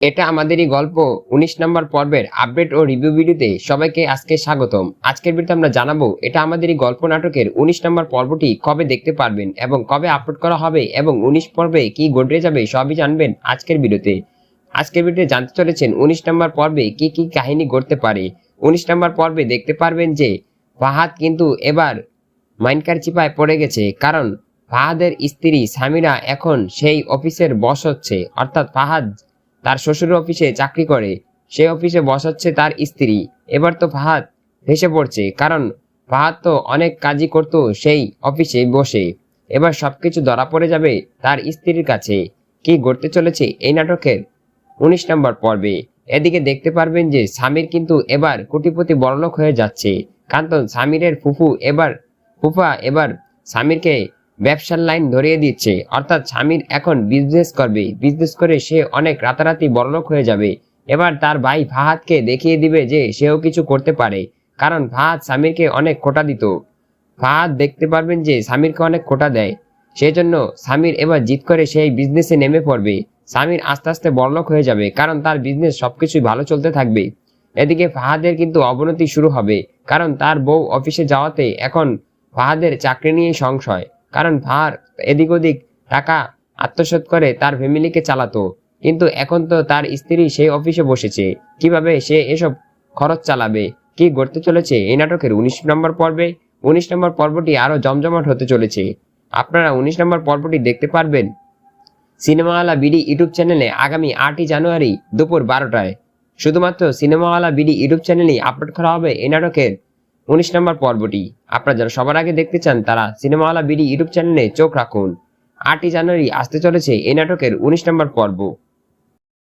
এটা আমাদেরই গল্প ১৯ নম্বর পর্বের আপডেট ও রিভিউ ভিডিওতে সবাইকে আজকে স্বাগতম। আজকের ভিডিওতে আমরা জানাবো এটা আমাদেরই গল্প নাটকের ১৯ নম্বর পর্বটি কবে দেখতে পারবেন এবং কবে আপলোড করা হবে এবং ১৯ পর্বে কি ঘটে যাবে সবই জানবেন আজকের ভিডিওতে। আজকের ভিডিওতে জানতে চলেছেন ১৯ নম্বর পর্বে কি কি কাহিনী ঘটতে পারে। ১৯ নম্বর পর্বে দেখতে পারবেন যে ফাহাদ কিন্তু এবার মাইনকার চিপায় পড়ে গেছে, কারণ ফাহাদের স্ত্রী সামিরা এখন সেই অফিসের বস হচ্ছে, অর্থাৎ ফাহাদ তার শ্বশুর অফিসে চাকরি করে, সেই অফিসে বসাচ্ছে তার স্ত্রী। এবার তো ফাহাদ ভেসে পড়ছে, কারণ ফাহাদ তো অনেক কাজই করতো সেই অফিসে বসে। এবার সবকিছু ধরা পড়ে যাবে তার স্ত্রীর কাছে। কি ঘটতে চলেছে এই নাটকের ১৯ নম্বর পর্বে। এদিকে দেখতে পারবেন যে সামির কিন্তু এবার কোটিপতি বড়লোক হয়ে যাচ্ছে, কারণ সামিরের ফুফা এবার সামিরকে ব্যবসার লাইন ধরিয়ে দিচ্ছে, অর্থাৎ সামির এখন বিজনেস করবে, বিজনেস করে সে অনেক রাতারাতি বড়লোক হয়ে যাবে। এবার তার ভাই ফাহাদকে দেখিয়ে দিবে যে সেও কিছু করতে পারে, কারণ ফাহাদ সামিরকে অনেক খোটা দিত। ফাহাদ দেখতে পারবেন যে সামিরকে অনেক খোটা দেয়, সেই জন্য সামির এবার জিত করে সেই বিজনেসে নেমে পড়বে। সামির আস্তে আস্তে বড়লোক হয়ে যাবে, কারণ তার বিজনেস সবকিছুই ভালো চলতে থাকবে। এদিকে ফাহাদের কিন্তু অবনতি শুরু হবে, কারণ তার বউ অফিসে যাওয়াতে এখন ফাহাদের চাকরি নিয়ে সংশয়, কারণ ফাহাদ এদিক ওদিক টাকা আত্মসাৎ করে তার ফ্যামিলিকে চালাতো, কিন্তু এখন তো তার স্ত্রী সেই অফিসে বসেছে, কিভাবে সে এসব খরচ চালাবে। কি ঘটতে চলেছে এই নাটকের ১৯ নম্বর পর্বে। ১৯ নম্বর পর্বটি আরো জমজমাট হতে চলেছে। আপনারা ১৯ নম্বর পর্বটি দেখতে পারবেন সিনেমাওয়ালা বিডি ইউটিউব চ্যানেলে আগামী ৮ই জানুয়ারি দুপুর ১২টায়। শুধুমাত্র সিনেমাওয়ালা বিডি ইউটিউব চ্যানেলেই আপলোড করা হবে এই নাটকের ১৯ নম্বর পর্বটি। আপনারা যারা সবার আগে দেখতে চান তারা সিনেমাওয়ালা বিডি ইউটিউব চ্যানেলে চোখ রাখুন। ৮ই জানুয়ারি আসতে চলেছে এই নাটকের ১৯ নম্বর পর্ব।